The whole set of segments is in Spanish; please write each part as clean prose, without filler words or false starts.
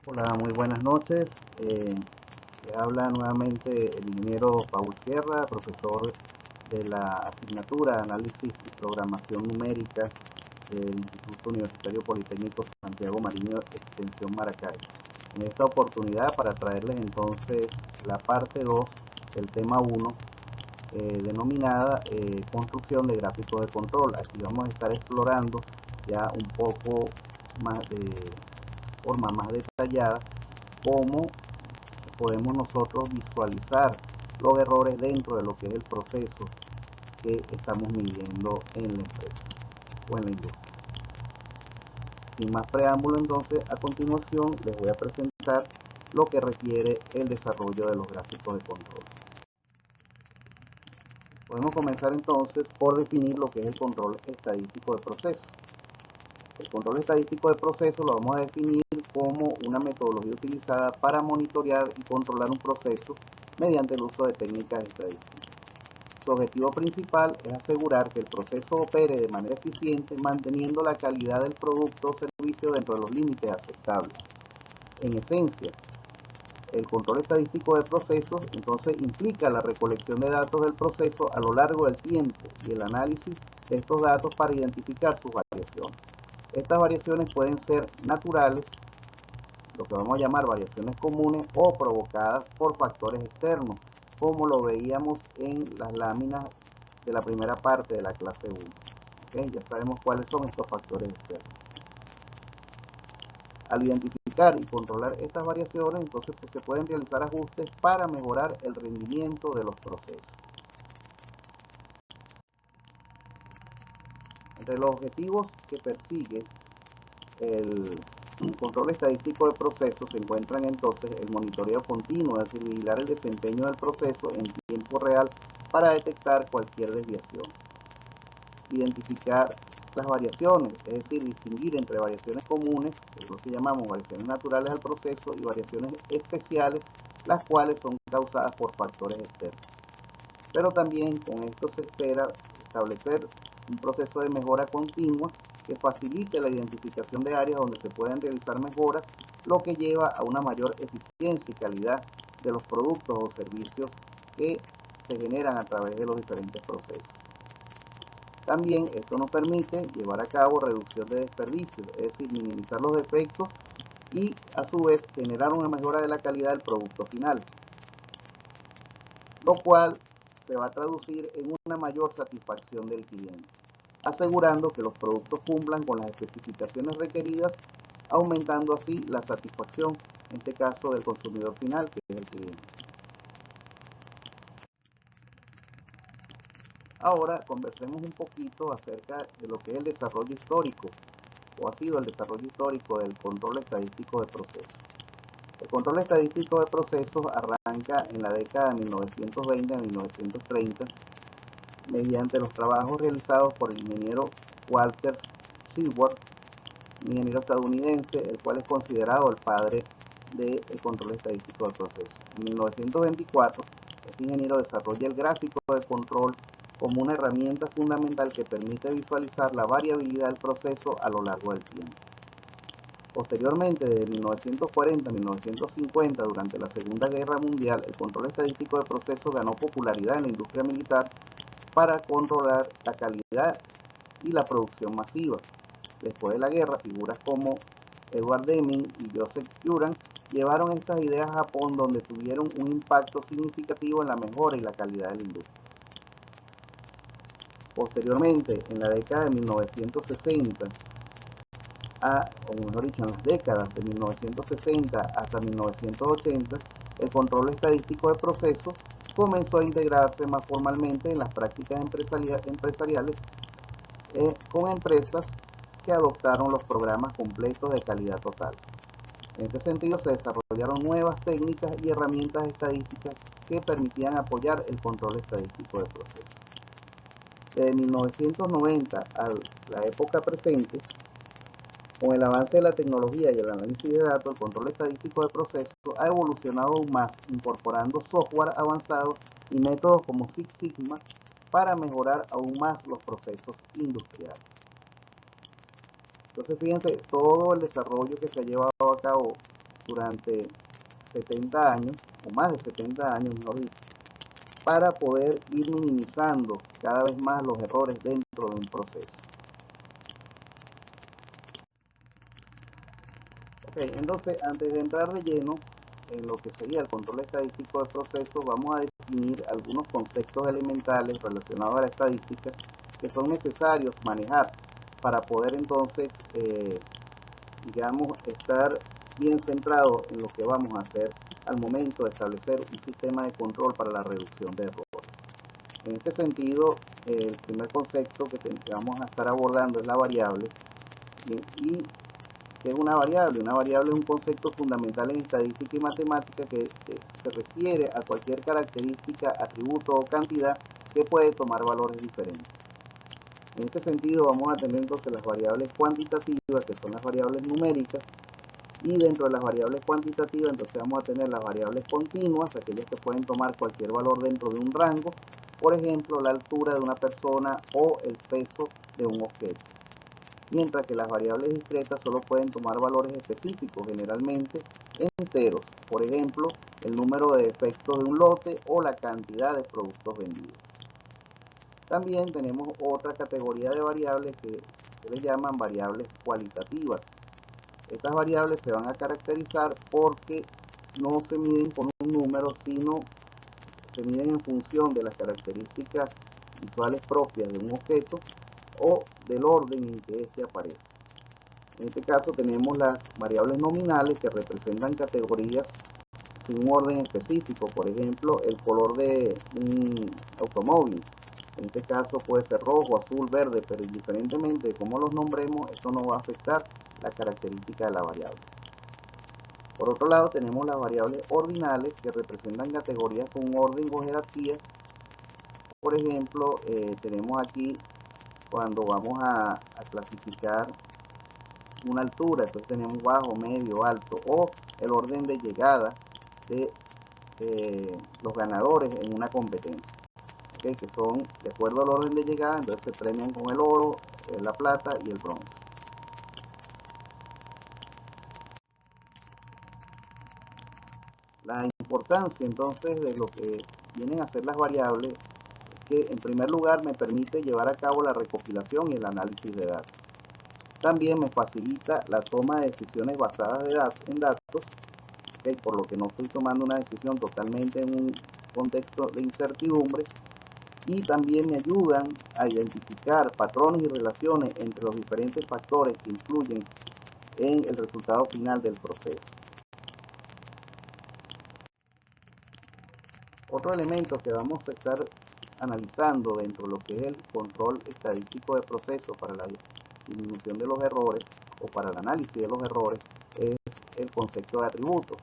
Hola, muy buenas noches. Le habla nuevamente el ingeniero Paul Sierra, profesor de la asignatura de Análisis y Programación Numérica del Instituto Universitario Politécnico Santiago Mariño, Extensión Maracay. En esta oportunidad, para traerles entonces la parte 2 del tema 1, denominada construcción de gráficos de control. Aquí vamos a estar explorando ya un poco más de forma más detallada cómo podemos nosotros visualizar los errores dentro de lo que es el proceso que estamos midiendo en la empresa o en la industria. Sin más preámbulo, entonces, a continuación les voy a presentar lo que requiere el desarrollo de los gráficos de control. Podemos comenzar entonces por definir lo que es el control estadístico de proceso. El control estadístico de proceso lo vamos a definir como una metodología utilizada para monitorear y controlar un proceso mediante el uso de técnicas estadísticas. Su objetivo principal es asegurar que el proceso opere de manera eficiente, manteniendo la calidad del producto o servicio dentro de los límites aceptables. En esencia, el control estadístico de procesos entonces implica la recolección de datos del proceso a lo largo del tiempo y el análisis de estos datos para identificar sus variaciones. Estas variaciones pueden ser naturales, lo que vamos a llamar variaciones comunes, o provocadas por factores externos, como lo veíamos en las láminas de la primera parte de la clase 1. ¿Okay? Ya sabemos cuáles son estos factores externos. Al identificar y controlar estas variaciones, entonces se pueden realizar ajustes para mejorar el rendimiento de los procesos. Entre los objetivos que persigue el control estadístico de procesos se encuentran entonces el monitoreo continuo, es decir, vigilar el desempeño del proceso en tiempo real para detectar cualquier desviación. Identificar las variaciones, es decir, distinguir entre variaciones comunes, que es lo que llamamos variaciones naturales al proceso, y variaciones especiales, las cuales son causadas por factores externos. Pero también con esto se espera establecer un proceso de mejora continua que facilite la identificación de áreas donde se pueden realizar mejoras, lo que lleva a una mayor eficiencia y calidad de los productos o servicios que se generan a través de los diferentes procesos. También esto nos permite llevar a cabo reducción de desperdicios, es decir, minimizar los defectos y a su vez generar una mejora de la calidad del producto final, lo cual se va a traducir en una mayor satisfacción del cliente, asegurando que los productos cumplan con las especificaciones requeridas, aumentando así la satisfacción, en este caso del consumidor final, que es el cliente. Ahora conversemos un poquito acerca de lo que es el desarrollo histórico, o ha sido el desarrollo histórico del control estadístico de procesos. El control estadístico de procesos arranca en la década de 1920 a 1930 mediante los trabajos realizados por el ingeniero Walter Shewhart, un ingeniero estadounidense, el cual es considerado el padre del control estadístico de procesos. En 1924, este ingeniero desarrolla el gráfico de control como una herramienta fundamental que permite visualizar la variabilidad del proceso a lo largo del tiempo. Posteriormente, de 1940 a 1950, durante la Segunda Guerra Mundial, el control estadístico de procesos ganó popularidad en la industria militar para controlar la calidad y la producción masiva. Después de la guerra, figuras como Edward Deming y Joseph Juran llevaron estas ideas a Japón, donde tuvieron un impacto significativo en la mejora y la calidad de la industria. Posteriormente, en la década de 1960, o mejor dicho, en las décadas de 1960 hasta 1980, el control estadístico de procesos comenzó a integrarse más formalmente en las prácticas empresariales con empresas que adoptaron los programas completos de calidad total. En este sentido, se desarrollaron nuevas técnicas y herramientas estadísticas que permitían apoyar el control estadístico de procesos. Desde 1990 a la época presente, con el avance de la tecnología y el análisis de datos, el control estadístico de procesos ha evolucionado aún más, incorporando software avanzado y métodos como Six Sigma para mejorar aún más los procesos industriales. Entonces, fíjense todo el desarrollo que se ha llevado a cabo durante 70 años, o más de 70 años, mejor dicho, para poder ir minimizando cada vez más los errores dentro de un proceso. Okay, entonces, antes de entrar de lleno en lo que sería el control estadístico de procesos, vamos a definir algunos conceptos elementales relacionados a la estadística que son necesarios manejar para poder entonces, digamos, estar bien centrado en lo que vamos a hacer al momento de establecer un sistema de control para la reducción de errores. En este sentido, el primer concepto que vamos a estar abordando es la variable. ¿Y qué es una variable? Una variable es un concepto fundamental en estadística y matemática que se refiere a cualquier característica, atributo o cantidad que puede tomar valores diferentes. En este sentido, vamos a tener entonces las variables cuantitativas, que son las variables numéricas, y dentro de las variables cuantitativas entonces vamos a tener las variables continuas, aquellas que pueden tomar cualquier valor dentro de un rango, por ejemplo la altura de una persona o el peso de un objeto. Mientras que las variables discretas solo pueden tomar valores específicos, generalmente enteros, por ejemplo el número de defectos de un lote o la cantidad de productos vendidos. También tenemos otra categoría de variables que se les llaman variables cualitativas. Estas variables se van a caracterizar porque no se miden con un número, sino se miden en función de las características visuales propias de un objeto o del orden en que éste aparece. En este caso tenemos las variables nominales que representan categorías sin un orden específico, por ejemplo el color de un automóvil. En este caso puede ser rojo, azul, verde, pero indiferentemente de cómo los nombremos, esto no va a afectar la característica de la variable. Por otro lado, tenemos las variables ordinales que representan categorías con un orden o jerarquía. Por ejemplo, tenemos aquí cuando vamos a clasificar una altura, entonces tenemos bajo, medio, alto, o el orden de llegada de los ganadores en una competencia. Que son de acuerdo al orden de llegada, entonces se premian con el oro, la plata y el bronce. La importancia entonces de lo que vienen a ser las variables es que en primer lugar me permite llevar a cabo la recopilación y el análisis de datos. También me facilita la toma de decisiones basadas en datos, por lo que no estoy tomando una decisión totalmente en un contexto de incertidumbre. Y también me ayudan a identificar patrones y relaciones entre los diferentes factores que influyen en el resultado final del proceso. Otro elemento que vamos a estar analizando dentro de lo que es el control estadístico de procesos para la disminución de los errores o para el análisis de los errores es el concepto de atributo.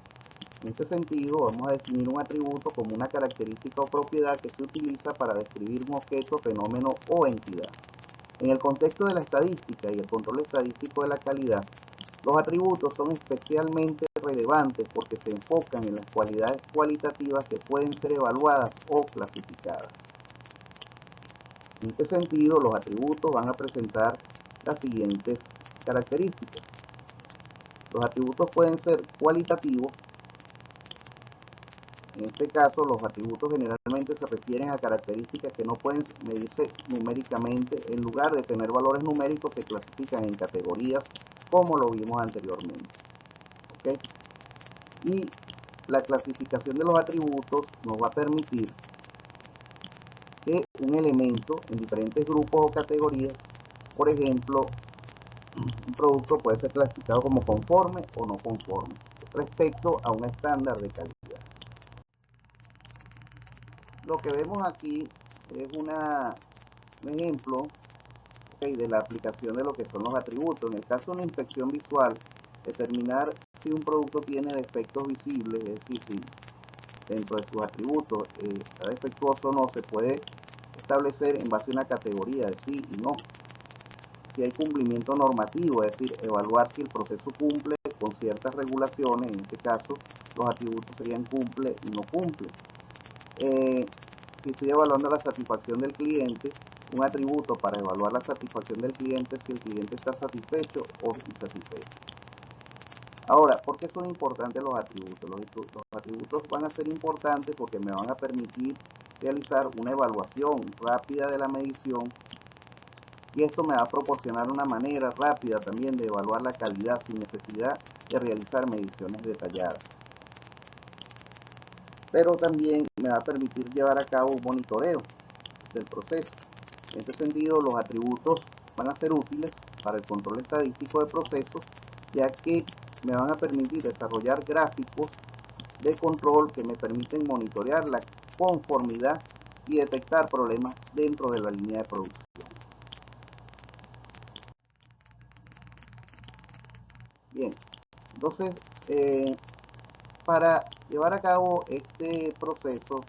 En este sentido, vamos a definir un atributo como una característica o propiedad que se utiliza para describir un objeto, fenómeno o entidad. En el contexto de la estadística y el control estadístico de la calidad, los atributos son especialmente relevantes porque se enfocan en las cualidades cualitativas que pueden ser evaluadas o clasificadas. En este sentido, los atributos van a presentar las siguientes características. Los atributos pueden ser cualitativos. En este caso, los atributos generalmente se refieren a características que no pueden medirse numéricamente. En lugar de tener valores numéricos, se clasifican en categorías, como lo vimos anteriormente. ¿Okay? Y la clasificación de los atributos nos va a permitir que un elemento en diferentes grupos o categorías, por ejemplo, un producto puede ser clasificado como conforme o no conforme respecto a un estándar de calidad. Lo que vemos aquí es un ejemplo de la aplicación de lo que son los atributos. En el caso de una inspección visual, determinar si un producto tiene defectos visibles, es decir, si dentro de sus atributos está defectuoso o no, se puede establecer en base a una categoría de sí y no. Si hay cumplimiento normativo, es decir, evaluar si el proceso cumple con ciertas regulaciones, en este caso los atributos serían cumple y no cumple. Si estoy evaluando la satisfacción del cliente, un atributo para evaluar la satisfacción del cliente es si el cliente está satisfecho o insatisfecho. Ahora, ¿por qué son importantes los atributos? Los atributos van a ser importantes porque me van a permitir realizar una evaluación rápida de la medición, y esto me va a proporcionar una manera rápida también de evaluar la calidad sin necesidad de realizar mediciones detalladas. Pero también me va a permitir llevar a cabo un monitoreo del proceso. En este sentido, los atributos van a ser útiles para el control estadístico de procesos, ya que me van a permitir desarrollar gráficos de control que me permiten monitorear la conformidad y detectar problemas dentro de la línea de producción. Bien, entonces, para llevar a cabo este proceso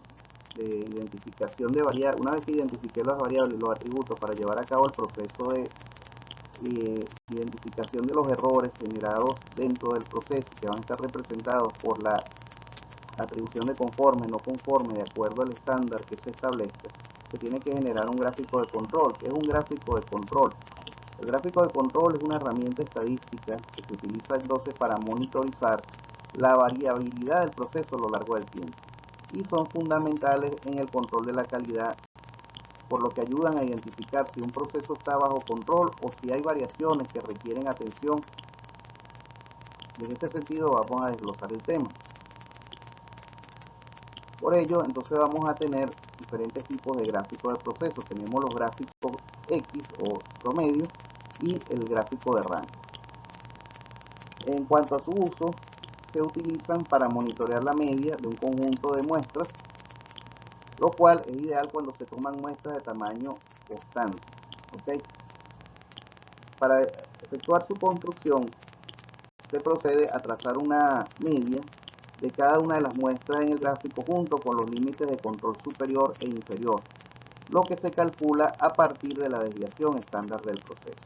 de identificación de variables, una vez que identifiqué las variables y los atributos, para llevar a cabo el proceso de identificación de los errores generados dentro del proceso, que van a estar representados por la atribución de conforme, no conforme, de acuerdo al estándar que se establezca, se tiene que generar un gráfico de control. ¿Qué es un gráfico de control? El gráfico de control es una herramienta estadística que se utiliza entonces para monitorizar la variabilidad del proceso a lo largo del tiempo, y son fundamentales en el control de la calidad, por lo que ayudan a identificar si un proceso está bajo control o si hay variaciones que requieren atención. Y en este sentido vamos a desglosar el tema. Por ello, entonces vamos a tener diferentes tipos de gráficos de procesos. Tenemos los gráficos X o promedio y el gráfico de rango. En cuanto a su uso, se utilizan para monitorear la media de un conjunto de muestras, lo cual es ideal cuando se toman muestras de tamaño constante. ¿Okay? Para efectuar su construcción, se procede a trazar una media de cada una de las muestras en el gráfico junto con los límites de control superior e inferior, lo que se calcula a partir de la desviación estándar del proceso.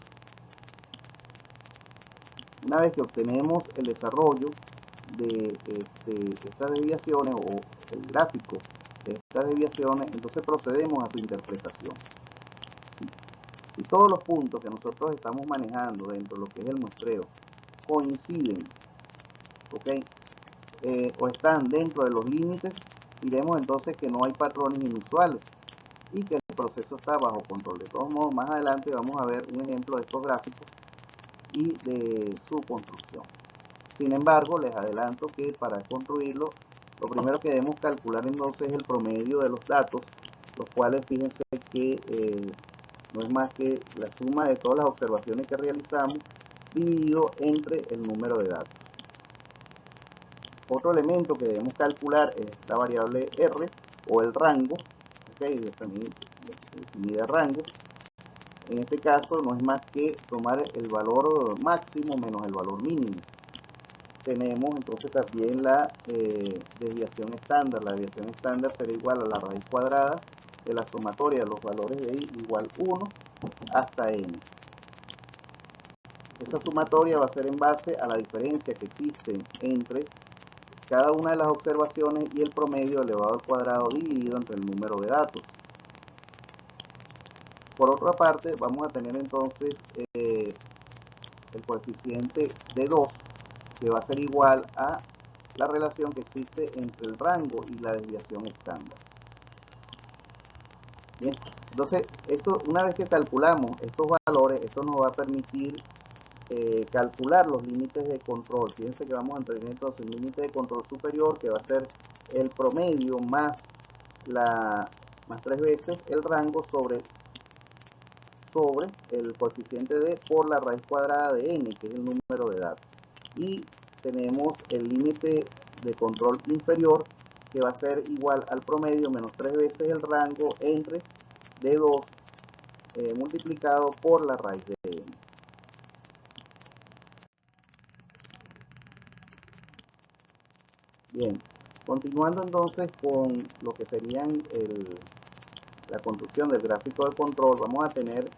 Una vez que obtenemos el desarrollo de estas desviaciones o el gráfico de estas desviaciones, entonces procedemos a su interpretación. Si todos los puntos que nosotros estamos manejando dentro de lo que es el muestreo coinciden, ¿okay? O están dentro de los límites, diremos entonces que no hay patrones inusuales y que el proceso está bajo control. De todos modos, más adelante vamos a ver un ejemplo de estos gráficos y de su construcción. Sin embargo, les adelanto que para construirlo, lo primero que debemos calcular entonces es el promedio de los datos, los cuales fíjense que no es más que la suma de todas las observaciones que realizamos dividido entre el número de datos. Otro elemento que debemos calcular es la variable R o el rango, también definida rango. En este caso no es más que tomar el valor máximo menos el valor mínimo. Tenemos entonces también la desviación estándar. La desviación estándar será igual a la raíz cuadrada de la sumatoria de los valores de i igual 1 hasta n. Esa sumatoria va a ser en base a la diferencia que existe entre cada una de las observaciones y el promedio elevado al cuadrado dividido entre el número de datos. Por otra parte, vamos a tener entonces el coeficiente de 2, que va a ser igual a la relación que existe entre el rango y la desviación estándar. Bien, entonces, una vez que calculamos estos valores, esto nos va a permitir calcular los límites de control. Fíjense que vamos a tener entonces un límite de control superior, que va a ser el promedio más 3 veces el rango sobre el coeficiente de por la raíz cuadrada de n, que es el número de datos. Y tenemos el límite de control inferior, que va a ser igual al promedio menos 3 veces el rango entre d2 multiplicado por la raíz de n. Bien, continuando entonces con lo que serían la construcción del gráfico de control, vamos a tener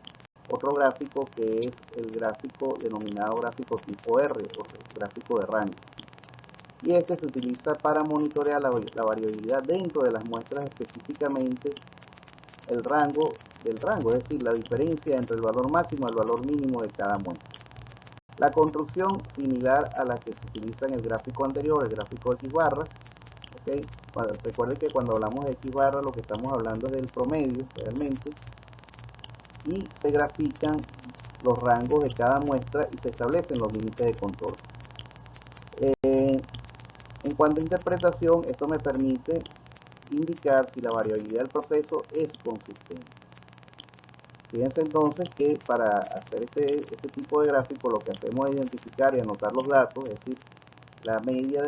otro gráfico que es el gráfico denominado gráfico tipo R o gráfico de rango. Y este se utiliza para monitorear la variabilidad dentro de las muestras, específicamente el rango del rango, es decir, la diferencia entre el valor máximo y el valor mínimo de cada muestra. La construcción similar a la que se utiliza en el gráfico anterior, el gráfico X barra. ¿Okay? Recuerden que cuando hablamos de X barra lo que estamos hablando es del promedio realmente, y se grafican los rangos de cada muestra y se establecen los límites de control. En cuanto a interpretación, esto me permite indicar si la variabilidad del proceso es consistente. Fíjense entonces que para hacer este tipo de gráfico lo que hacemos es identificar y anotar los datos, es decir, la media,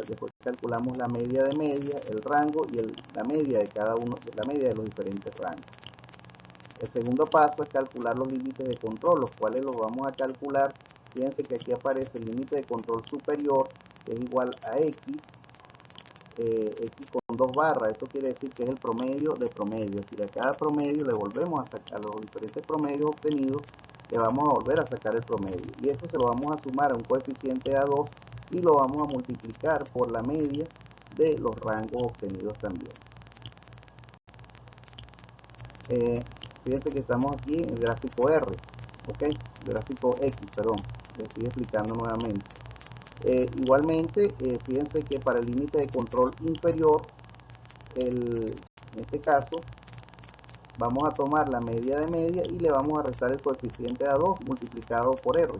después calculamos la media de media, el rango y la media de cada uno, la media de los diferentes rangos. El segundo paso es calcular los límites de control, los cuales los vamos a calcular. Fíjense que aquí aparece el límite de control superior, que es igual a X, X con 2 barras. Esto quiere decir que es el promedio de promedio. Es decir, a cada promedio le volvemos a sacar los diferentes promedios obtenidos, le vamos a volver a sacar el promedio. Y eso se lo vamos a sumar a un coeficiente A2 y lo vamos a multiplicar por la media de los rangos obtenidos también. Fíjense que estamos aquí en el gráfico R, ¿ok? El gráfico X, perdón, les estoy explicando nuevamente. Igualmente, fíjense que para el límite de control inferior, en este caso, vamos a tomar la media de media y le vamos a restar el coeficiente A2 multiplicado por R.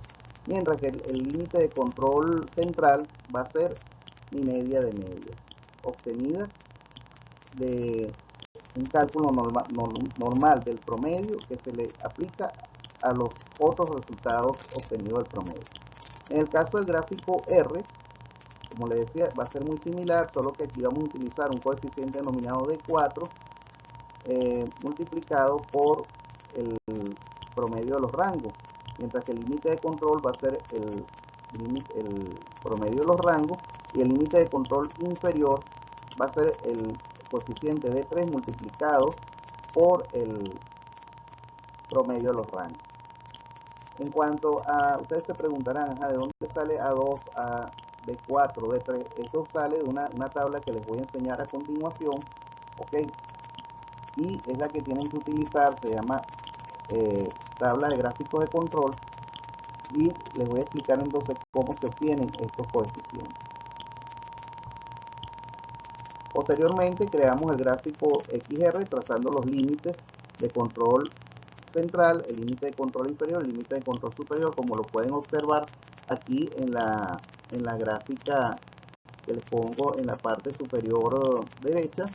Mientras que el límite de control central va a ser mi media de media, obtenida de un cálculo normal del promedio que se le aplica a los otros resultados obtenidos del promedio. En el caso del gráfico R, como les decía, va a ser muy similar, solo que aquí vamos a utilizar un coeficiente denominado de 4 multiplicado por el promedio de los rangos, mientras que el límite de control va a ser el promedio de los rangos, y el límite de control inferior va a ser el coeficiente de 3 multiplicado por el promedio de los rangos. En cuanto a, ustedes se preguntarán, ¿de dónde sale A2, A, B4, B3? Esto sale de una tabla que les voy a enseñar a continuación, ¿ok? Y es la que tienen que utilizar, se llama tabla de gráficos de control, y les voy a explicar entonces cómo se obtienen estos coeficientes. Posteriormente creamos el gráfico XR trazando los límites de control central, el límite de control inferior, el límite de control superior, como lo pueden observar aquí en la gráfica que les pongo en la parte superior derecha.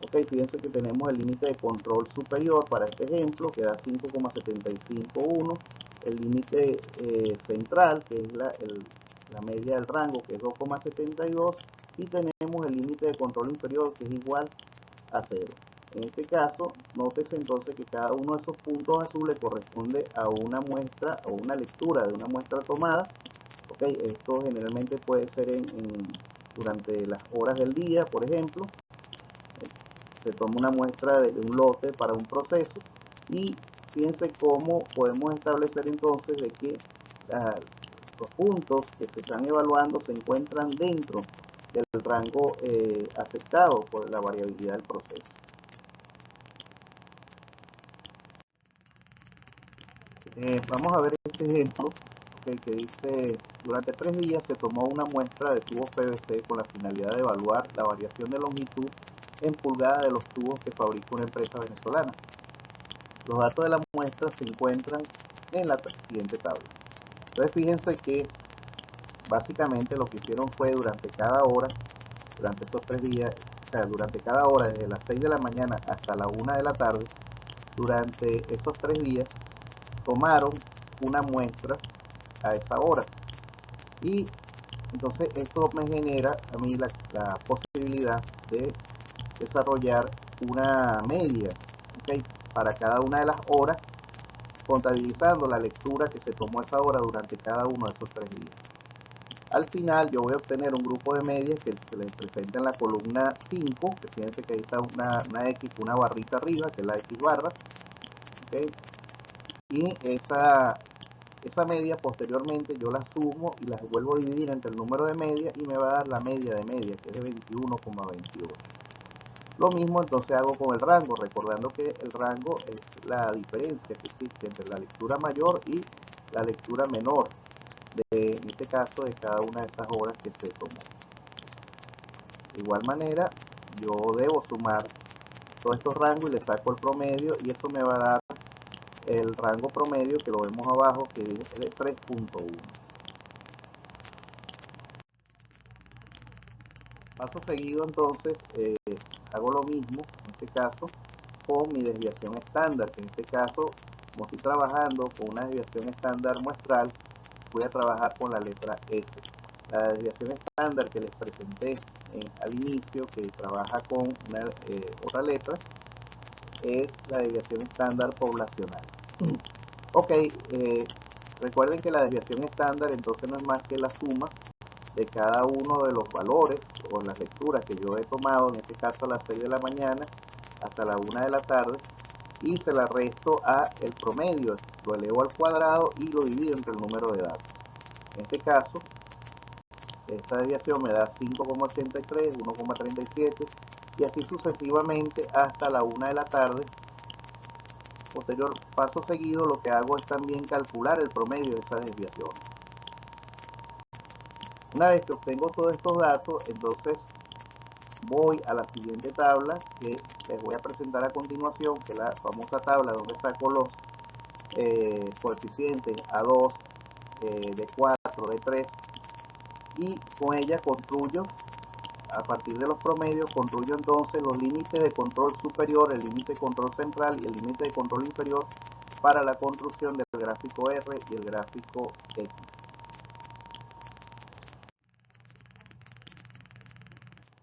Ok, fíjense que tenemos el límite de control superior para este ejemplo, que da 5,751, el límite central, que es la media del rango, que es 2,72, y tenemos el límite de control inferior, que es igual a 0. En este caso, nótese entonces que cada uno de esos puntos azules corresponde a una muestra o una lectura de una muestra tomada. Okay, esto generalmente puede ser durante las horas del día, por ejemplo. Se toma una muestra de un lote para un proceso, y fíjense cómo podemos establecer entonces de que los puntos que se están evaluando se encuentran dentro del rango aceptado por la variabilidad del proceso. Vamos a ver este ejemplo, okay, que dice: durante 3 días se tomó una muestra de tubos PVC con la finalidad de evaluar la variación de longitud en pulgadas de los tubos que fabrica una empresa venezolana. Los datos de la muestra se encuentran en la siguiente tabla. Entonces fíjense que básicamente lo que hicieron fue durante cada hora, durante esos 3 días, o sea, durante cada hora, desde las 6 de la mañana hasta la 1 de la tarde, durante esos 3 días, tomaron una muestra a esa hora. Y entonces esto me genera a mí la posibilidad de desarrollar una media, ¿okay?, para cada una de las horas, contabilizando la lectura que se tomó esa hora durante cada uno de esos 3 días. Al final yo voy a obtener un grupo de medias que se les presenta en la columna 5, que fíjense que ahí está una X, una barrita arriba, que es la X barra, ¿okay? Y esa media posteriormente yo la sumo y las vuelvo a dividir entre el número de medias y me va a dar la media de media, que es de 21,28. Lo mismo entonces hago con el rango, recordando que el rango es la diferencia que existe entre la lectura mayor y la lectura menor en este caso, de cada una de esas horas que se tomó. De igual manera, yo debo sumar todos estos rangos y le saco el promedio, y eso me va a dar el rango promedio que lo vemos abajo, que es de 3.1. Paso seguido, entonces hago lo mismo en este caso con mi desviación estándar, que en este caso, como estoy trabajando con una desviación estándar muestral, voy a trabajar con la letra S. La desviación estándar que les presenté al inicio, que trabaja con otra letra, es la desviación estándar poblacional. Ok, recuerden que la desviación estándar entonces no es más que la suma de cada uno de los valores o las lecturas que yo he tomado, en este caso a las 6 de la mañana hasta la 1 de la tarde, y se la resto a el promedio, lo elevo al cuadrado y lo divido entre el número de datos. En este caso, esta desviación me da 5,83, 1,37 y así sucesivamente hasta la 1 de la tarde. Posterior paso seguido, lo que hago es también calcular el promedio de esas desviaciones. Una vez que obtengo todos estos datos, entonces voy a la siguiente tabla que les voy a presentar a continuación, que es la famosa tabla donde saco los coeficientes A2, D4, D3, y con ella construyo, a partir de los promedios, construyo entonces los límites de control superior, el límite de control central y el límite de control inferior para la construcción del gráfico R y el gráfico X.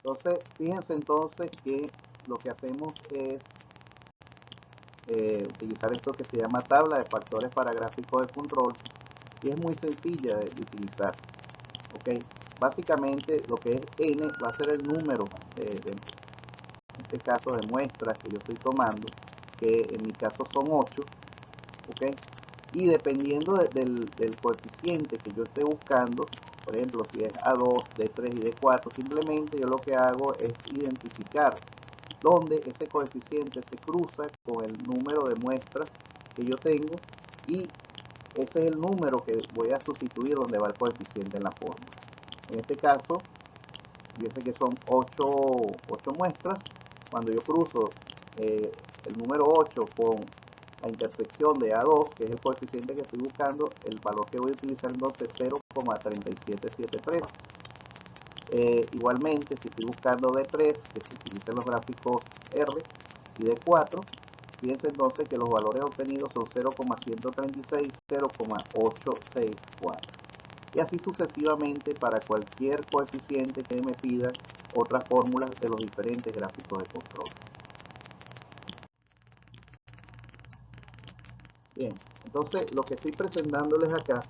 Entonces, fíjense entonces que lo que hacemos es utilizar esto que se llama tabla de factores para gráficos de control, y es muy sencilla de utilizar. ¿Okay? Básicamente lo que es n va a ser el número en este caso de muestras que yo estoy tomando, que en mi caso son 8, ¿okay? Y dependiendo del coeficiente que yo esté buscando, por ejemplo, si es A2, D3 y D4, simplemente yo lo que hago es identificar dónde ese coeficiente se cruza con el número de muestras que yo tengo, y ese es el número que voy a sustituir donde va el coeficiente en la fórmula. En este caso, fíjense que son 8 muestras. Cuando yo cruzo el número 8 con la intersección de A2, que es el coeficiente que estoy buscando, el valor que voy a utilizar entonces es 0,3773. Igualmente, si estoy buscando D3, que se utilizan los gráficos R y D4, fíjense entonces que los valores obtenidos son 0,136, 0,864. Y así sucesivamente para cualquier coeficiente que me pida otras fórmulas de los diferentes gráficos de control. Bien, entonces lo que estoy presentándoles acá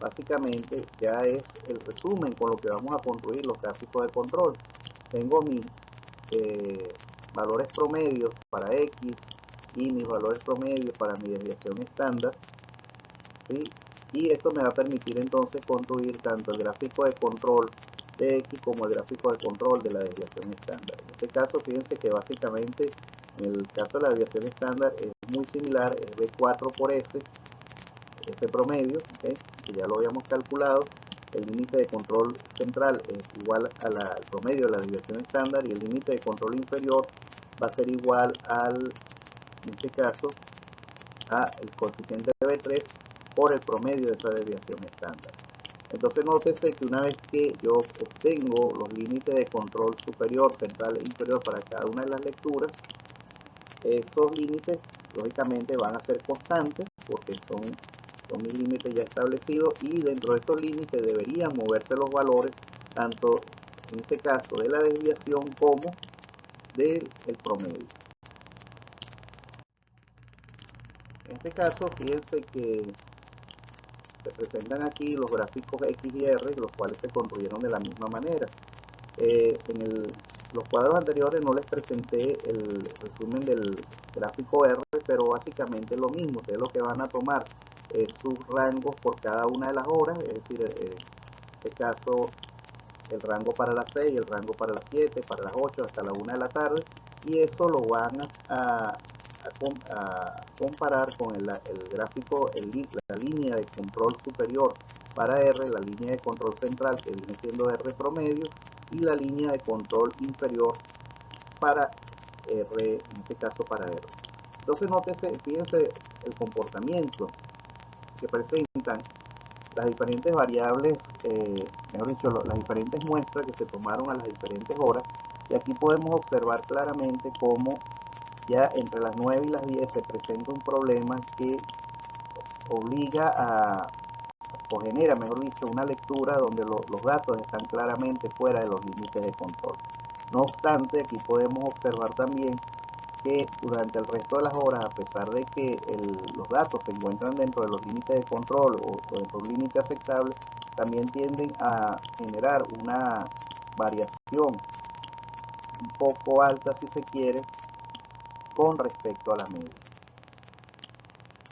básicamente ya es el resumen con lo que vamos a construir los gráficos de control. Tengo mis valores promedios para X y mis valores promedios para mi desviación estándar, ¿sí? Y esto me va a permitir entonces construir tanto el gráfico de control de X como el gráfico de control de la desviación estándar. En este caso, fíjense que básicamente en el caso de la desviación estándar es muy similar, es B4 por S, ese promedio, ¿okay? Que ya lo habíamos calculado. El límite de control central es igual al promedio de la desviación estándar, y el límite de control inferior va a ser igual al, en este caso, a el coeficiente de B3 por el promedio de esa desviación estándar. Entonces nótese que una vez que yo obtengo los límites de control superior, central e inferior para cada una de las lecturas, esos límites lógicamente van a ser constantes porque son mis límites ya establecidos, y dentro de estos límites deberían moverse los valores tanto en este caso de la desviación como del promedio. En este caso, fíjense que se presentan aquí los gráficos X y R, los cuales se construyeron de la misma manera. Los cuadros anteriores no les presenté el resumen del gráfico R, pero básicamente es lo mismo. Ustedes lo que van a tomar es sus rangos por cada una de las horas, es decir, en este caso el rango para las 6, el rango para las 7, para las 8, hasta la 1 de la tarde, y eso lo van a comparar con el gráfico, la línea de control superior para R, la línea de control central que viene siendo R promedio y la línea de control inferior para R, en este caso para R. Entonces nótese, fíjense el comportamiento que presentan las diferentes variables, mejor dicho, las diferentes muestras que se tomaron a las diferentes horas, y aquí podemos observar claramente cómo ya entre las 9 y las 10 se presenta un problema que obliga a, o genera, mejor dicho, una lectura donde los datos están claramente fuera de los límites de control. No obstante, aquí podemos observar también que durante el resto de las horas, a pesar de que los datos se encuentran dentro de los límites de control o dentro de un límite aceptable, también tienden a generar una variación un poco alta, si se quiere, con respecto a la media.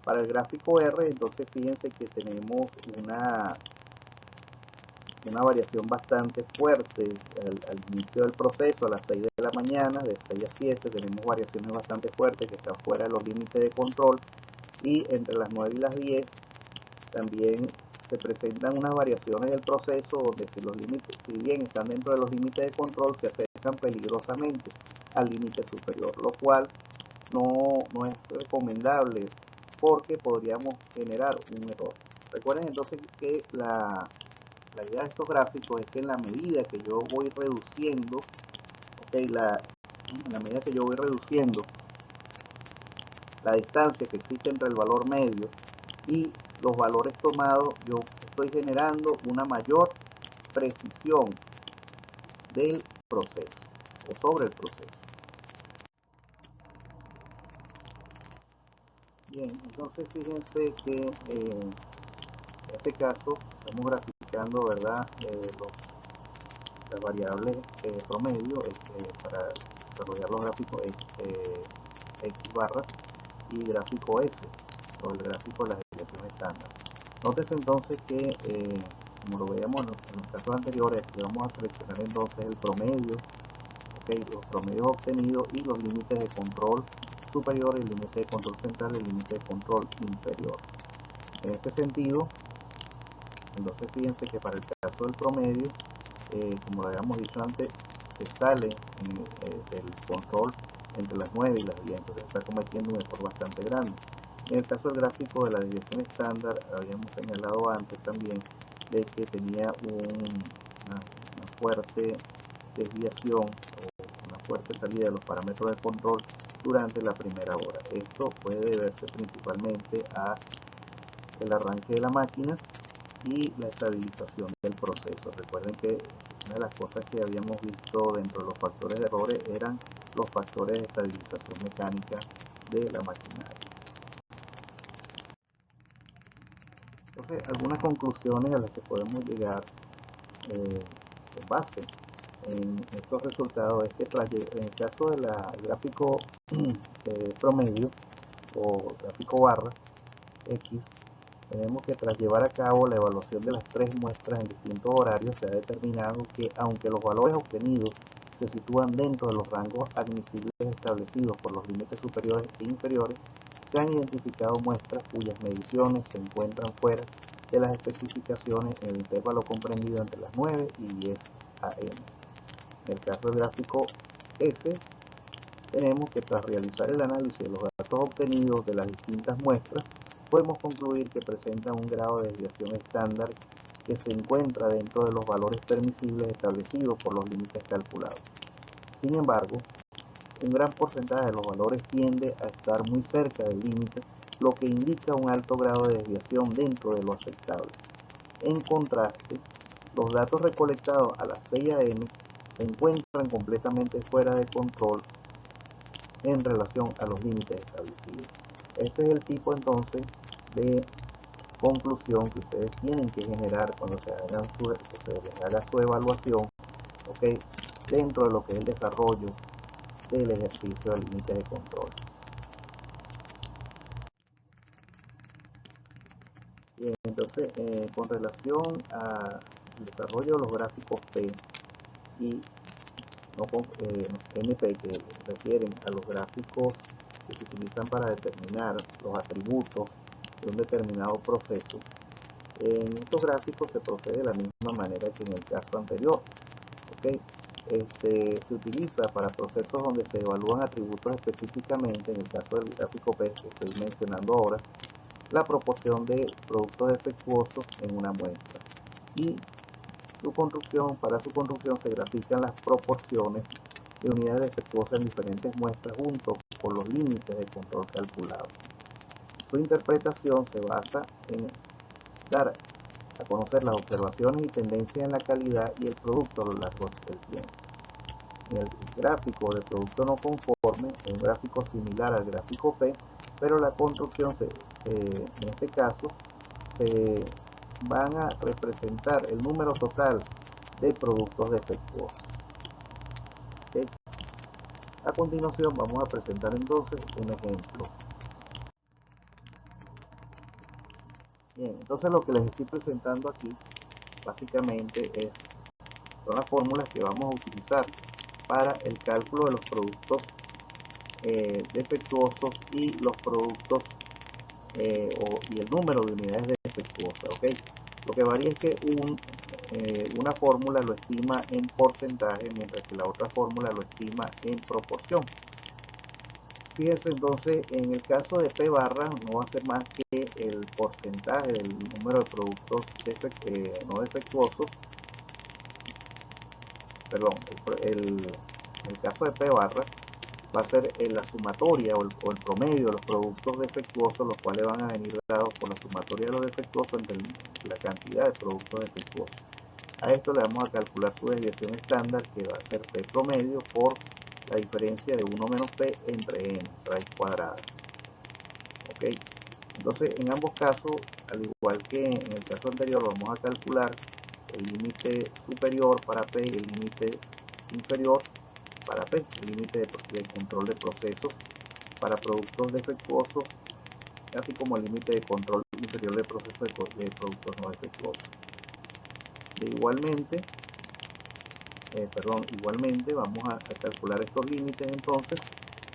Para el gráfico R, entonces fíjense que tenemos una variación bastante fuerte al inicio del proceso, a las 6 de la mañana, de 6 a 7, tenemos variaciones bastante fuertes que están fuera de los límites de control, y entre las 9 y las 10 también se presentan unas variaciones del proceso donde si los límites, si bien están dentro de los límites de control, se acercan peligrosamente al límite superior, lo cual no es recomendable porque podríamos generar un error. Recuerden entonces que la idea de estos gráficos es que en la medida que yo voy reduciendo, en la medida que yo voy reduciendo la distancia que existe entre el valor medio y los valores tomados, yo estoy generando una mayor precisión del proceso o sobre el proceso. Bien, entonces fíjense que en este caso estamos graficando, ¿verdad? Las variables promedio para desarrollar los gráficos X barra y gráfico S, o el gráfico de la desviación estándar. Nótese entonces que, como lo veíamos en los casos anteriores, aquí vamos a seleccionar entonces el promedio, los promedios obtenidos y los límites de control superior, el límite de control central y el límite de control inferior. En este sentido, entonces fíjense que para el caso del promedio, como lo habíamos dicho antes, se sale del control entre las 9 y las 10, entonces está cometiendo un error bastante grande. En el caso del gráfico de la desviación estándar, habíamos señalado antes también de que tenía una fuerte desviación o una fuerte salida de los parámetros de control durante la primera hora. Esto puede deberse principalmente a el arranque de la máquina y la estabilización del proceso. Recuerden que una de las cosas que habíamos visto dentro de los factores de errores eran los factores de estabilización mecánica de la maquinaria. Entonces, algunas conclusiones a las que podemos llegar con base en estos resultados es que en el caso del gráfico promedio o gráfico barra X, tenemos que tras llevar a cabo la evaluación de las 3 muestras en distintos horarios, se ha determinado que aunque los valores obtenidos se sitúan dentro de los rangos admisibles establecidos por los límites superiores e inferiores, se han identificado muestras cuyas mediciones se encuentran fuera de las especificaciones en el intervalo comprendido entre las 9 y 10 am. En el caso del gráfico S, tenemos que tras realizar el análisis de los datos obtenidos de las distintas muestras, podemos concluir que presentan un grado de desviación estándar que se encuentra dentro de los valores permisibles establecidos por los límites calculados. Sin embargo, un gran porcentaje de los valores tiende a estar muy cerca del límite, lo que indica un alto grado de desviación dentro de lo aceptable. En contraste, los datos recolectados a las 6 am se encuentran completamente fuera de control en relación a los límites establecidos. Este es el tipo entonces de conclusión que ustedes tienen que generar cuando se les haga su evaluación, dentro de lo que es el desarrollo del ejercicio del límite de control. Bien, entonces, con relación al desarrollo de los gráficos P y NP que refieren a los gráficos que se utilizan para determinar los atributos de un determinado proceso, En estos gráficos se procede de la misma manera que en el caso anterior. ¿Okay? Se utiliza para procesos donde se evalúan atributos específicamente, en el caso del gráfico P que estoy mencionando ahora, la proporción de productos defectuosos en una muestra. Y para su construcción se grafican las proporciones de unidades defectuosas en diferentes muestras junto con los límites de control calculados. Su interpretación se basa en dar a conocer las observaciones y tendencias en la calidad y el producto a lo largo del tiempo. En el gráfico de producto no conforme es un gráfico similar al gráfico P, pero la construcción en este caso se van a representar el número total de productos defectuosos. ¿Okay? A continuación vamos a presentar entonces un ejemplo. Bien, entonces lo que les estoy presentando aquí básicamente son las fórmulas que vamos a utilizar para el cálculo de los productos defectuosos y los productos y el número de unidades defectuosas. ¿Okay? Lo que varía es que una fórmula lo estima en porcentaje, mientras que la otra fórmula lo estima en proporción. Fíjense entonces, en el caso de P barra no va a ser más que el porcentaje del número de productos no defectuosos, perdón, el caso de P barra va a ser la sumatoria o el promedio de los productos defectuosos, los cuales van a venir dados por la sumatoria de los defectuosos entre la cantidad de productos defectuosos. A esto le vamos a calcular su desviación estándar, que va a ser P promedio por la diferencia de 1 menos P entre n, raíz cuadrada. ¿Ok? Entonces, en ambos casos, al igual que en el caso anterior, vamos a calcular el límite superior para P y el límite inferior para P, el límite de control de procesos para productos defectuosos, así como el límite de control inferior de procesos de productos no defectuosos. Igualmente vamos a calcular estos límites entonces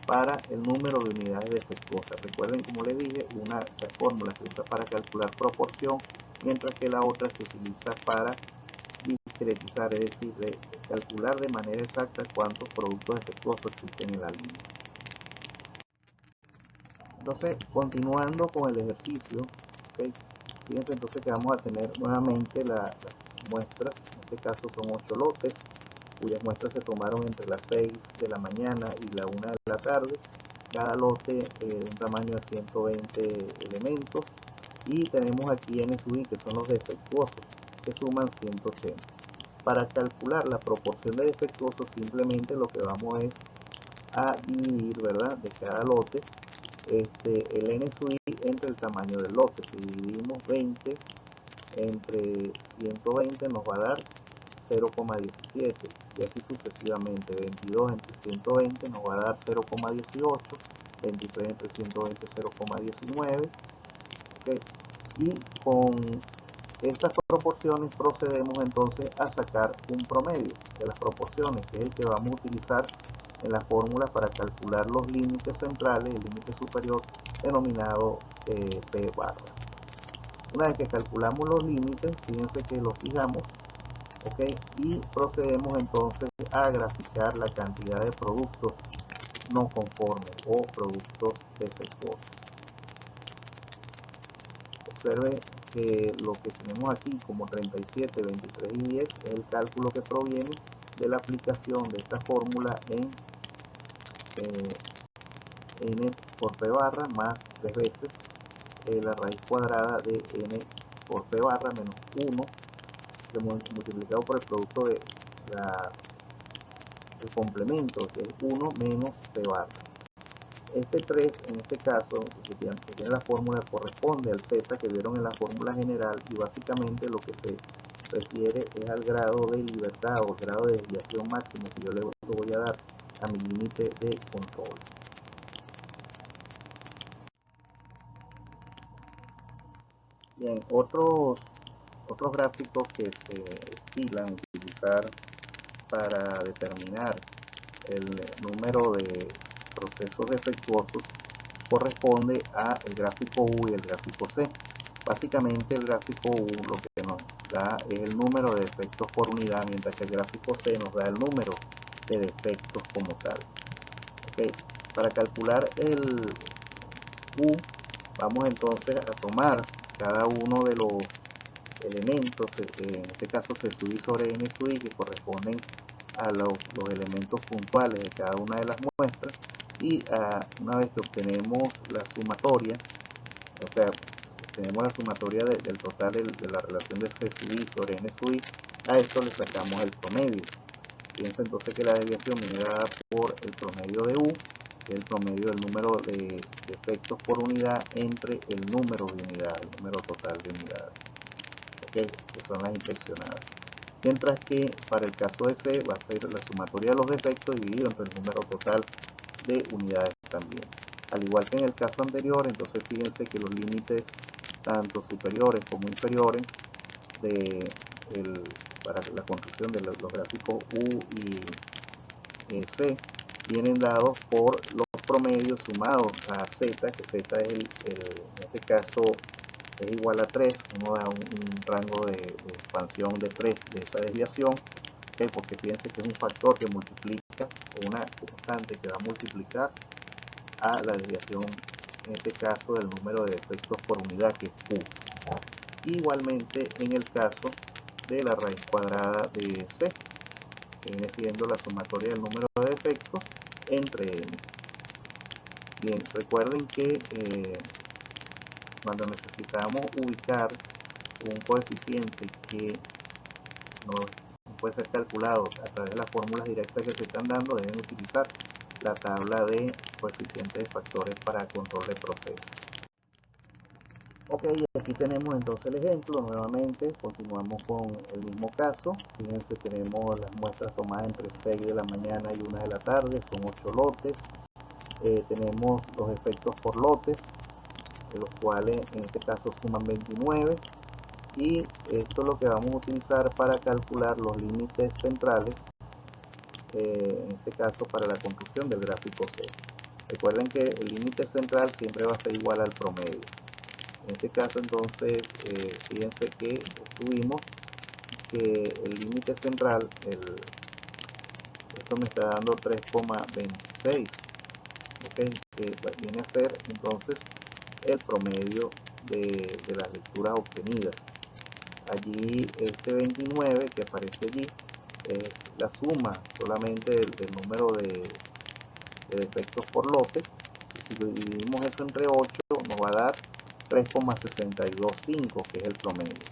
para el número de unidades defectuosas. Recuerden, como les dije, una fórmula se usa para calcular proporción, mientras que la otra se utiliza para discretizar, es decir, de calcular de manera exacta cuántos productos defectuosos existen en la línea. Entonces, continuando con el ejercicio, ¿okay? Fíjense entonces que vamos a tener nuevamente las muestras, en este caso son 8 lotes, cuyas muestras se tomaron entre las 6 de la mañana y la 1 de la tarde, cada lote de un tamaño de 120 elementos, y tenemos aquí N sub I, que son los defectuosos, que suman 180. Para calcular la proporción de defectuosos, simplemente lo que vamos es a dividir, ¿verdad?, de cada lote el N sub I entre el tamaño del lote. Si dividimos 20 entre 120 nos va a dar 0,17 y así sucesivamente. 22 entre 120 nos va a dar 0,18, 23 entre 120 0,19. ¿Okay? Y con estas proporciones procedemos entonces a sacar un promedio de las proporciones, que es el que vamos a utilizar en la fórmula para calcular los límites centrales, el límite superior denominado P barra. Una vez que calculamos los límites, fíjense que los fijamos, ¿okay? Y procedemos entonces a graficar la cantidad de productos no conformes o productos defectuosos. Observe que lo que tenemos aquí como 37, 23 y 10 es el cálculo que proviene de la aplicación de esta fórmula en n por p barra más 3 veces la raíz cuadrada de n por p barra menos 1 multiplicado por el producto de el complemento, que es 1 menos p barra. Este 3 en este caso, que tiene la fórmula, corresponde al z que vieron en la fórmula general, y básicamente lo que se refiere es al grado de libertad o grado de desviación máximo que yo le voy a dar a mi límite de control. Bien, otros gráficos que se estilan utilizar para determinar el número de procesos defectuosos corresponde a el gráfico U y el gráfico C. Básicamente el gráfico U lo que nos da es el número de defectos por unidad, mientras que el gráfico C nos da el número de defectos como tal. ¿Okay? Para calcular el U, vamos entonces a tomar cada uno de los elementos, en este caso C sub i sobre N sub i, que corresponden a los elementos puntuales de cada una de las muestras, y una vez que obtenemos la sumatoria, o sea, tenemos la sumatoria del total de la relación de C sub i sobre N sub i, a esto le sacamos el promedio. Fíjense entonces que la desviación viene dada por el promedio de U, que es el promedio del número de defectos por unidad entre el número de unidades, el número total de unidades, ¿okay? Que son las inspeccionadas. Mientras que para el caso de C va a ser la sumatoria de los defectos dividido entre el número total de unidades también. Al igual que en el caso anterior, entonces fíjense que los límites tanto superiores como inferiores para la construcción de los gráficos U y C vienen dados por los promedios sumados a Z, que Z es en este caso es igual a 3, uno da un rango de expansión de 3 de esa desviación, ¿okay? Porque fíjense que es un factor que multiplica, una constante que va a multiplicar a la desviación, en este caso del número de defectos por unidad, que es Q. Igualmente en el caso de la raíz cuadrada de C, que viene siendo la sumatoria del número de defectos entre N. Bien, recuerden que cuando necesitamos ubicar un coeficiente que no puede ser calculado a través de las fórmulas directas que se están dando, deben utilizar la tabla de coeficientes de factores para control de procesos. Ok, aquí tenemos entonces el ejemplo. Nuevamente continuamos con el mismo caso. Fíjense, tenemos las muestras tomadas entre 6 de la mañana y 1 de la tarde, son 8 lotes. Tenemos los efectos por lotes, de los cuales en este caso suman 29, y esto es lo que vamos a utilizar para calcular los límites centrales, en este caso para la construcción del gráfico C. Recuerden que el límite central siempre va a ser igual al promedio. En este caso entonces, fíjense que tuvimos que el límite central, esto me está dando 3,26, ¿okay? Que viene a ser entonces el promedio de las lecturas obtenidas. Allí este 29 que aparece allí es la suma solamente del número de defectos por lote, y si dividimos eso entre 8 nos va a dar 3,625, que es el promedio.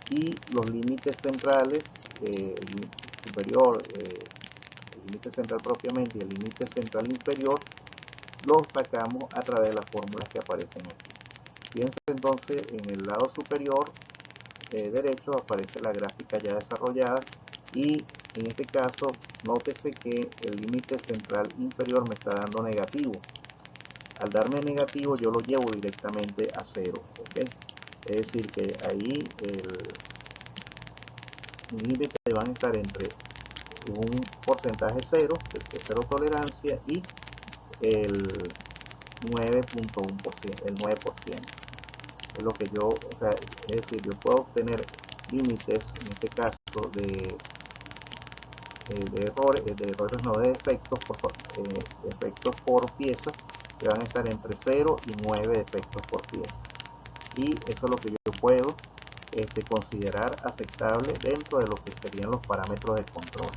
Y los límites centrales, el superior, el límite central propiamente y el límite central inferior, los sacamos a través de las fórmulas que aparecen aquí. Fíjense entonces, en el lado superior derecho aparece la gráfica ya desarrollada, y en este caso nótese que el límite central inferior me está dando negativo. Al darme negativo yo lo llevo directamente a 0, ¿okay? Es decir que ahí el límite van a estar entre un porcentaje 0, de 0 tolerancia, y el 9.1%, el 9%. Es lo que yo, o sea, es decir, yo puedo obtener límites, en este caso, de errores, no, de defectos por pieza, que van a estar entre 0 y 9 defectos por pieza. Y eso es lo que yo puedo considerar aceptable dentro de lo que serían los parámetros de control.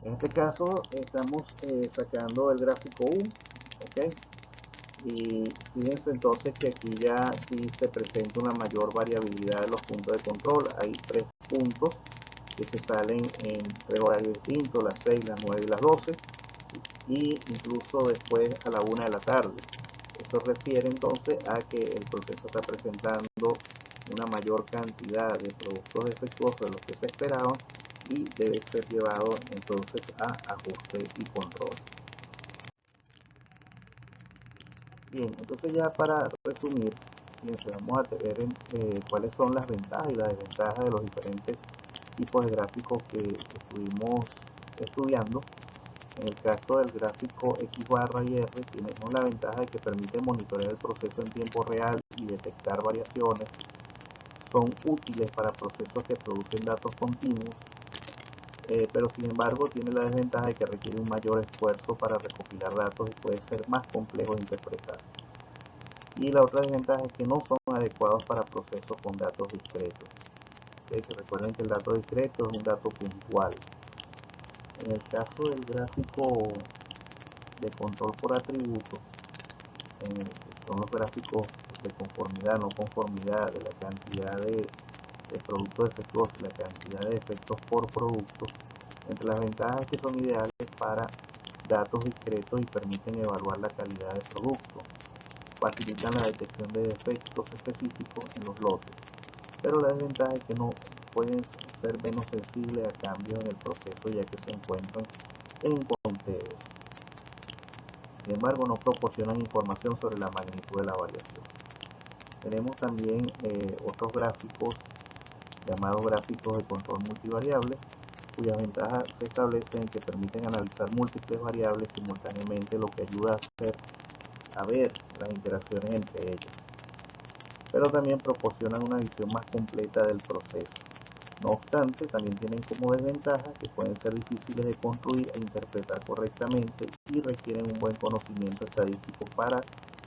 En este caso estamos sacando el gráfico U, ¿okay? Y fíjense entonces que aquí ya sí se presenta una mayor variabilidad de los puntos de control. Hay 3 puntos que se salen en 3 horarios distintos, las 6, las 9 y las 12, y incluso después a la 1 de la tarde. Eso refiere entonces a que el proceso está presentando una mayor cantidad de productos defectuosos de los que se esperaban, y debe ser llevado entonces a ajuste y control. Bien, entonces ya para resumir, fíjense, vamos a ver cuáles son las ventajas y las desventajas de los diferentes tipos de gráficos que estuvimos estudiando. En el caso del gráfico X barra y R, tenemos la ventaja de que permite monitorear el proceso en tiempo real y detectar variaciones. Son útiles para procesos que producen datos continuos, pero sin embargo tiene la desventaja de que requiere un mayor esfuerzo para recopilar datos y puede ser más complejo de interpretar. Y la otra desventaja es que no son adecuados para procesos con datos discretos. Que recuerden que el dato discreto es un dato puntual. En el caso del gráfico de control por atributos, son los gráficos de conformidad, no conformidad, de la cantidad de productos defectuosos, la cantidad de defectos por producto. Entre las ventajas es que son ideales para datos discretos y permiten evaluar la calidad del producto. Facilitan la detección de defectos específicos en los lotes, pero la desventaja es que no pueden ser menos sensibles a cambios en el proceso ya que se encuentran en conteos. Sin embargo, no proporcionan información sobre la magnitud de la variación. Tenemos también otros gráficos llamados gráficos de control multivariable, cuyas ventajas se establecen que permiten analizar múltiples variables simultáneamente, lo que ayuda a ver las interacciones entre ellas, pero también proporcionan una visión más completa del proceso. No obstante, también tienen como desventaja que pueden ser difíciles de construir e interpretar correctamente y requieren un buen conocimiento estadístico para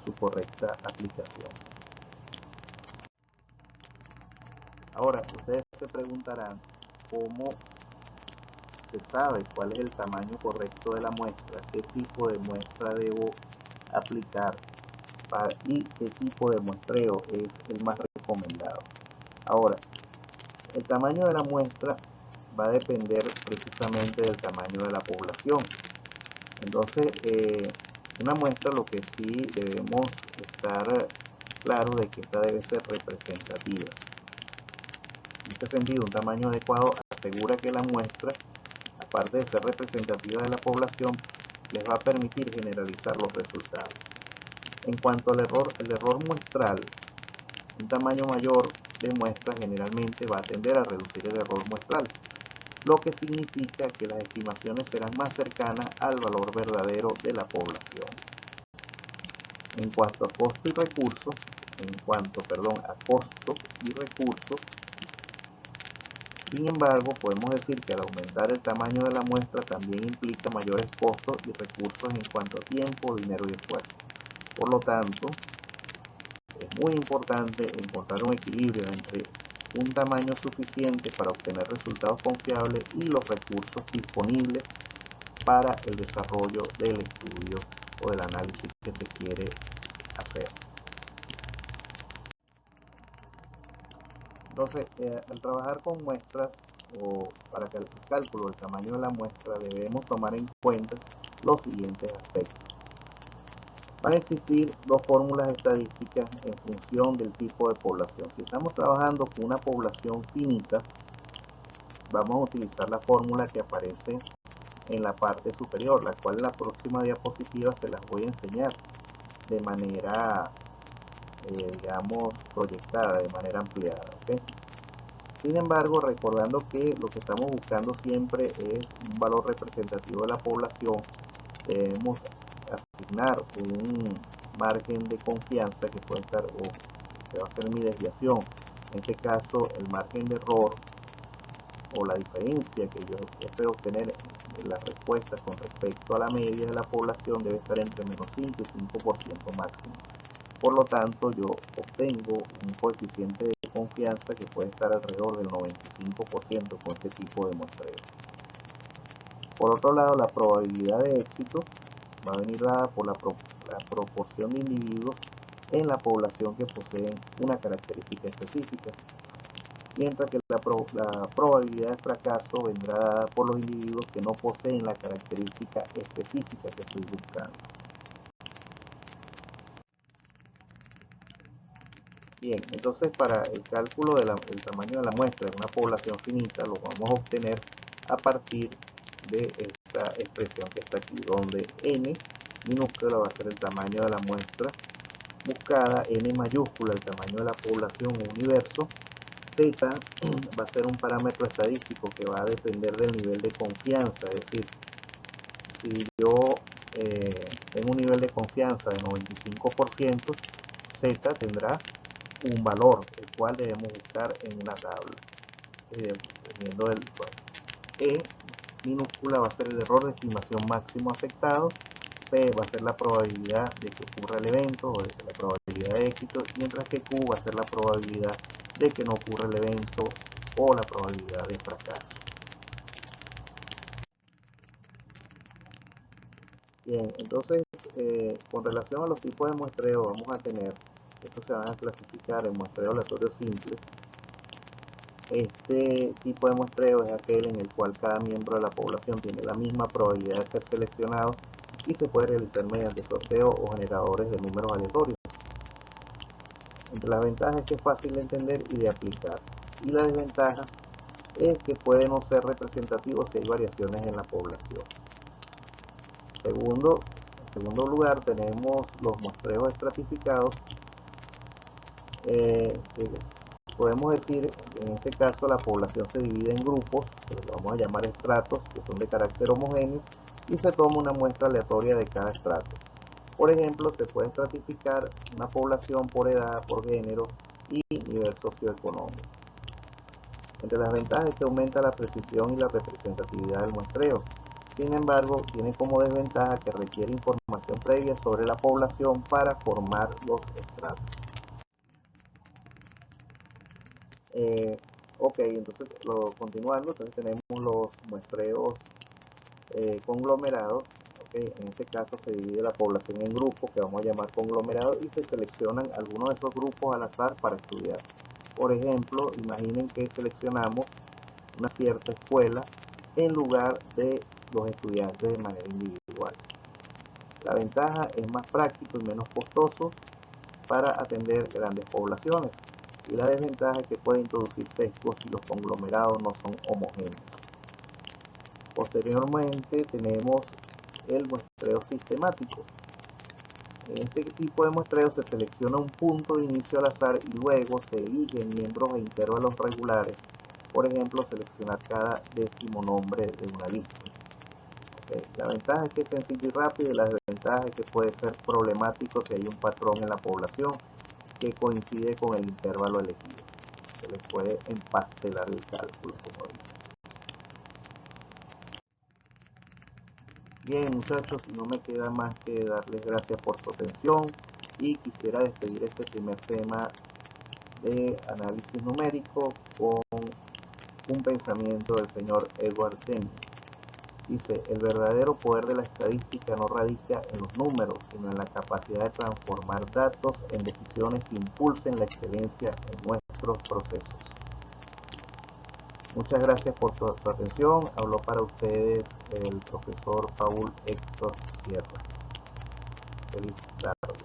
su correcta aplicación. Ahora, ustedes se preguntarán cómo se sabe cuál es el tamaño correcto de la muestra, qué tipo de muestra debo aplicar y qué tipo de muestreo es el más recomendado. Ahora, el tamaño de la muestra va a depender precisamente del tamaño de la población. Entonces, una muestra, lo que sí debemos estar claros de que esta debe ser representativa. En este sentido, un tamaño adecuado asegura que la muestra, aparte de ser representativa de la población, les va a permitir generalizar los resultados. En cuanto al error, el error muestral, un tamaño mayor de muestra generalmente va a tender a reducir el error muestral, lo que significa que las estimaciones serán más cercanas al valor verdadero de la población. En cuanto a costo y recursos, sin embargo, podemos decir que al aumentar el tamaño de la muestra también implica mayores costos y recursos en cuanto a tiempo, dinero y esfuerzo. Por lo tanto, es muy importante encontrar un equilibrio entre un tamaño suficiente para obtener resultados confiables y los recursos disponibles para el desarrollo del estudio o del análisis que se quiere hacer. Entonces, al trabajar con muestras o para el cálculo del tamaño de la muestra debemos tomar en cuenta los siguientes aspectos. Van a existir dos fórmulas estadísticas en función del tipo de población. Si estamos trabajando con una población finita, vamos a utilizar la fórmula que aparece en la parte superior, la cual en la próxima diapositiva se las voy a enseñar de manera, digamos, proyectada, de manera ampliada. ¿Okay? Sin embargo, recordando que lo que estamos buscando siempre es un valor representativo de la población, debemos asignar un margen de confianza que puede estar, o que va a ser mi desviación. En este caso, el margen de error o la diferencia que yo espero obtener en las respuestas con respecto a la media de la población debe estar entre menos 5 y 5% máximo. Por lo tanto, yo obtengo un coeficiente de confianza que puede estar alrededor del 95% con este tipo de muestreo. Por otro lado, la probabilidad de éxito va a venir dada por la proporción de individuos en la población que poseen una característica específica, mientras que la probabilidad de fracaso vendrá dada por los individuos que no poseen la característica específica que estoy buscando. Bien, entonces para el cálculo del tamaño de la muestra en una población finita lo vamos a obtener a partir de esta expresión que está aquí, donde n minúscula va a ser el tamaño de la muestra buscada, n mayúscula el tamaño de la población o universo, z va a ser un parámetro estadístico que va a depender del nivel de confianza, es decir, si yo tengo un nivel de confianza de 95%, Z tendrá un valor, el cual debemos buscar en una tabla. Dependiendo del E minúscula va a ser el error de estimación máximo aceptado, P va a ser la probabilidad de que ocurra el evento o de que la probabilidad de éxito, mientras que Q va a ser la probabilidad de que no ocurra el evento o la probabilidad de fracaso. Bien, entonces con relación a los tipos de muestreo vamos a tener, estos se van a clasificar en muestreo aleatorio simple. Este tipo de muestreo es aquel en el cual cada miembro de la población tiene la misma probabilidad de ser seleccionado y se puede realizar mediante sorteo o generadores de números aleatorios. Entre las ventajas es que es fácil de entender y de aplicar, y la desventaja es que puede no ser representativo si hay variaciones en la población. En segundo lugar tenemos los muestreos estratificados. Podemos decir que en este caso la población se divide en grupos, que los vamos a llamar estratos, que son de carácter homogéneo, y se toma una muestra aleatoria de cada estrato. Por ejemplo, se puede estratificar una población por edad, por género y nivel socioeconómico. Entre las ventajas es que aumenta la precisión y la representatividad del muestreo. Sin embargo, tiene como desventaja que requiere información previa sobre la población para formar los estratos. Ok, entonces continuando, entonces tenemos los muestreos conglomerados. Okay, en este caso se divide la población en grupos que vamos a llamar conglomerados y se seleccionan algunos de esos grupos al azar para estudiar. Por ejemplo, imaginen que seleccionamos una cierta escuela en lugar de los estudiantes de manera individual. La ventaja es más práctico y menos costoso para atender grandes poblaciones, y la desventaja es que puede introducir sesgos si los conglomerados no son homogéneos. Posteriormente tenemos el muestreo sistemático. En este tipo de muestreo se selecciona un punto de inicio al azar y luego se eligen miembros e intervalos regulares. Por ejemplo, seleccionar cada décimo nombre de una lista. La ventaja es que es sencillo y rápido, y la desventaja es que puede ser problemático si hay un patrón en la población que coincide con el intervalo elegido. Se les puede empastelar el cálculo, como dice. Bien, muchachos, no me queda más que darles gracias por su atención y quisiera despedir este primer tema de análisis numérico con un pensamiento del señor Edward Deming. Dice: el verdadero poder de la estadística no radica en los números, sino en la capacidad de transformar datos en decisiones que impulsen la excelencia en nuestros procesos. Muchas gracias por su atención. Habló para ustedes el profesor Paul Héctor Sierra. Feliz tarde.